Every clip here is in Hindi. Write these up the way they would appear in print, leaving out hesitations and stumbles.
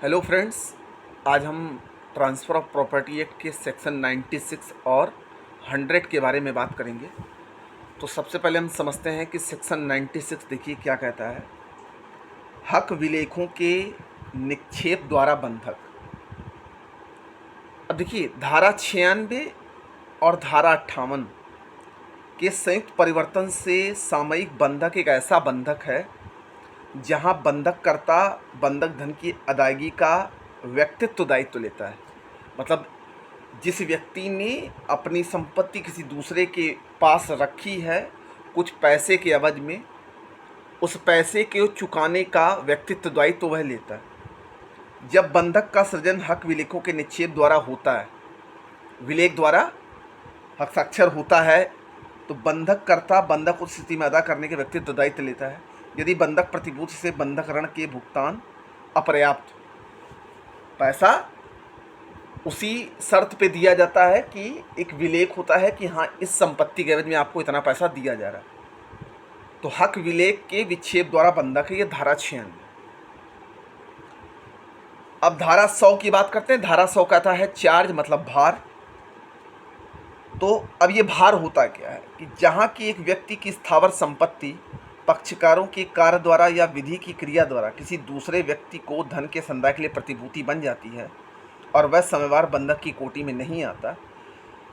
हेलो फ्रेंड्स, आज हम ट्रांसफ़र ऑफ प्रॉपर्टी एक्ट के सेक्शन 96 और 100 के बारे में बात करेंगे। तो सबसे पहले हम समझते हैं कि सेक्शन 96 देखिए क्या कहता है। हक विलेखों के निक्षेप द्वारा बंधक। अब देखिए धारा 96 और धारा 58 के संयुक्त परिवर्तन से सामयिक बंधक एक ऐसा बंधक है जहां बंधककर्ता बंधक धन की अदायगी का व्यक्तित्व दायित्व लेता है। मतलब जिस व्यक्ति ने अपनी संपत्ति किसी दूसरे के पास रखी है कुछ पैसे के एवज में, उस पैसे के चुकाने का व्यक्तित्व दायित्व वह लेता है। जब बंधक का सृजन हक विलेखों के निक्षेप द्वारा होता है, विलेख द्वारा हस्ताक्षर होता है, तो बंधक करता बंधक उस स्थिति में अदा करने के व्यक्तित्व दायित्व लेता है यदि बंधक प्रतिभूति से बंधक ऋण के भुगतान अपर्याप्त हो। पैसा उसी शर्त पे दिया जाता है कि एक विलेख होता है कि हाँ इस संपत्ति के एवज में आपको इतना पैसा दिया जा रहा है, तो हक विलेख के विक्षेप द्वारा बंधक है। ये धारा 96। अब धारा 100 की बात करते हैं। धारा 100 कहता है चार्ज मतलब भार। तो अब ये भार होता क्या है कि जहाँ की एक व्यक्ति की स्थावर संपत्ति पक्षकारों के कार्य द्वारा या विधि की क्रिया द्वारा किसी दूसरे व्यक्ति को धन के संदाय के लिए प्रतिभूति बन जाती है और वह समयवार बंधक की कोटि में नहीं आता,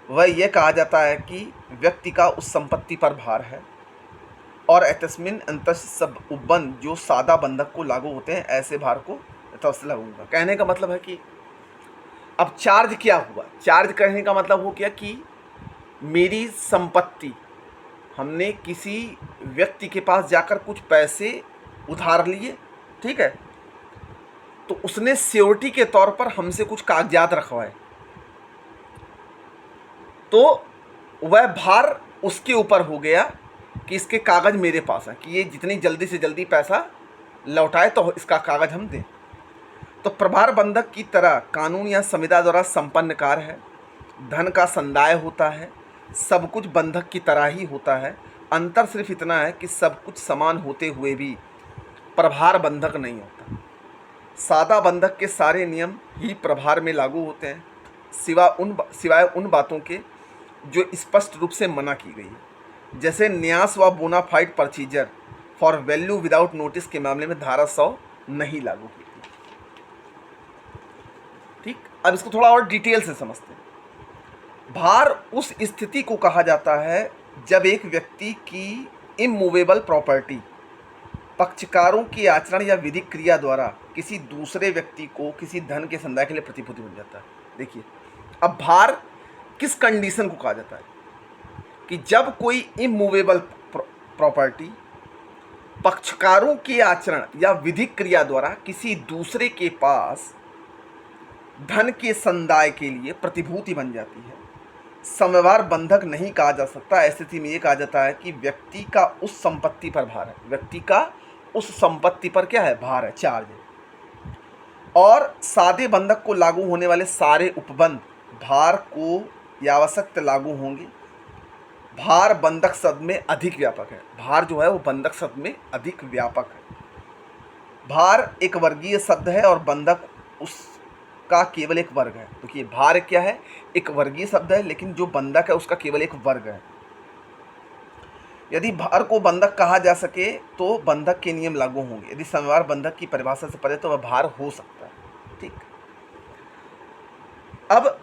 वह यह कहा जाता है कि व्यक्ति का उस संपत्ति पर भार है। और एतस्मिन अंतस सब उपबंध जो सादा बंधक को लागू होते हैं, ऐसे भार को यथावस्थित लागू होगा। कहने का मतलब है कि अब चार्ज क्या हुआ। चार्ज कहने का मतलब हो गया कि मेरी संपत्ति, हमने किसी व्यक्ति के पास जाकर कुछ पैसे उधार लिए, ठीक है, तो उसने सिक्योरिटी के तौर पर हमसे कुछ कागजात रखवाए, तो वह भार उसके ऊपर हो गया कि इसके कागज़ मेरे पास हैं कि ये जितनी जल्दी से जल्दी पैसा लौटाए तो इसका कागज़ हम दें। तो प्रभार बंधक की तरह कानून या संविदा द्वारा संपन्न कार्य है, धन का संदाय होता है, सब कुछ बंधक की तरह ही होता है। अंतर सिर्फ इतना है कि सब कुछ समान होते हुए भी प्रभार बंधक नहीं होता। सादा बंधक के सारे नियम ही प्रभार में लागू होते हैं, सिवाय उन बातों के जो स्पष्ट रूप से मना की गई है, जैसे न्यास व bona fide purchaser for value without notice के मामले में धारा 100 नहीं लागू होती। ठीक, अब इसको थोड़ा और डिटेल से समझते हैं। भार उस स्थिति को कहा जाता है जब एक व्यक्ति की इमूवेबल प्रॉपर्टी पक्षकारों के आचरण या विधिक क्रिया द्वारा किसी दूसरे व्यक्ति को किसी धन के संदाय के लिए प्रतिभूति बन जाता है। देखिए अब भार किस कंडीशन को कहा जाता है कि जब कोई इमूवेबल प्रॉपर्टी पक्षकारों के आचरण या विधिक क्रिया द्वारा किसी दूसरे के पास धन के संदाय के लिए प्रतिभूति बन जाती है, समयवार बंधक नहीं कहा जा सकता। ऐसी स्थिति में ये कहा जाता है कि व्यक्ति का उस संपत्ति पर भार है, व्यक्ति का उस संपत्ति पर क्या है, भार है, चार्ज है। और सादे बंधक को लागू होने वाले सारे उपबंध भार को यावशक्त लागू होंगे। भार बंधक शब्द में अधिक व्यापक है। भार जो है वो बंधक शब्द में अधिक व्यापक है। भार एक वर्गीय शब्द है और बंधक उसका केवल एक वर्ग है। देखिए भार क्या है, एक वर्गीय शब्द है, लेकिन जो बंधक है उसका केवल एक वर्ग है। यदि भार को बंधक कहा जा सके तो बंधक के नियम लागू होंगे। यदि समयवार बंधक की परिभाषा से परे तो वह भार हो सकता है। ठीक, अब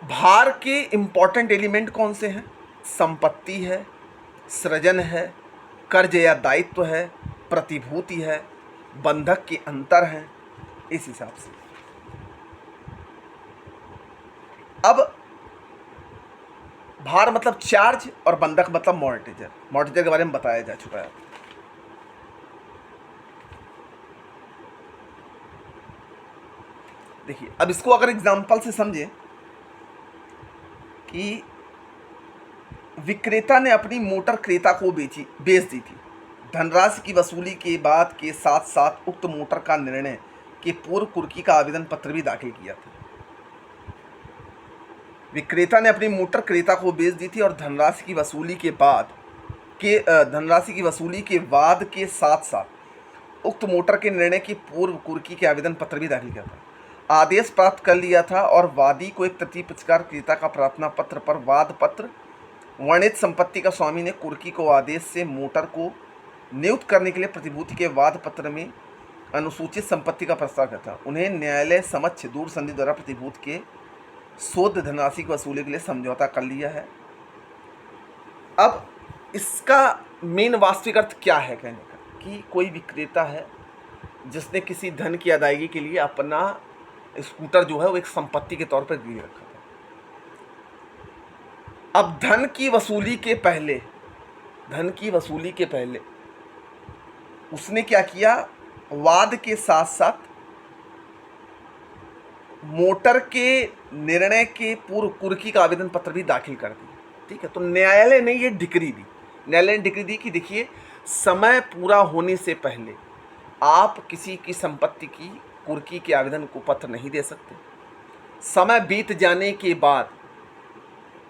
भार के इंपॉर्टेंट एलिमेंट कौन से हैं? संपत्ति है, सृजन है, कर्ज या दायित्व है, प्रतिभूति है, बंधक के अंतर हैं। इस हिसाब से अब भार मतलब चार्ज और बंधक मतलब मॉर्टिजर। मॉर्टिजर के बारे में बताया जा चुका है। देखिए अब इसको अगर एग्जांपल से समझे कि विक्रेता ने अपनी मोटर क्रेता को बेच दी थी। धनराशि की वसूली के बाद के साथ साथ उक्त मोटर का निर्णय के पूर्व कुर्की का आवेदन पत्र भी दाखिल किया था। विक्रेता ने अपनी मोटर क्रेता को बेच दी थी और धनराशि की वसूली के बाद के साथ साथ उक्त मोटर के निर्णय की पूर्व कुर्की के आवेदन पत्र भी दाखिल किया था। आदेश प्राप्त कर लिया था और वादी को एक तृतीय पक्षकार क्रेता का प्रार्थना पत्र पर वाद पत्र वर्णित संपत्ति का स्वामी ने कुर्की को आदेश से मोटर को नियुक्त करने के लिए प्रतिभूति के वाद पत्र में अनुसूचित संपत्ति का प्रस्ताव किया था। उन्हें न्यायालय समक्ष दूर संधि द्वारा प्रतिभूति के शोध धनराशि को वसूली के लिए समझौता कर लिया है। अब इसका मेन वास्तविक अर्थ क्या है कहने का, कि कोई विक्रेता है जिसने किसी धन की अदायगी के लिए अपना स्कूटर जो है वो एक संपत्ति के तौर पर गिरवी रखा था। अब धन की वसूली के पहले उसने क्या किया, वाद के साथ साथ मोटर के निर्णय के पूर्व कुर्की का आवेदन पत्र भी दाखिल कर दिया। ठीक है, तो न्यायालय ने ये डिक्री दी, कि देखिए समय पूरा होने से पहले आप किसी की संपत्ति की कुर्की के आवेदन को पत्र नहीं दे सकते, समय बीत जाने के बाद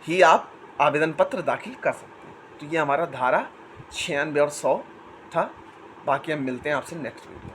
ही आप आवेदन पत्र दाखिल कर सकते हैं। तो ये हमारा धारा 96 और 100 था। बाकी हम मिलते हैं आपसे नेक्स्ट वीडियो।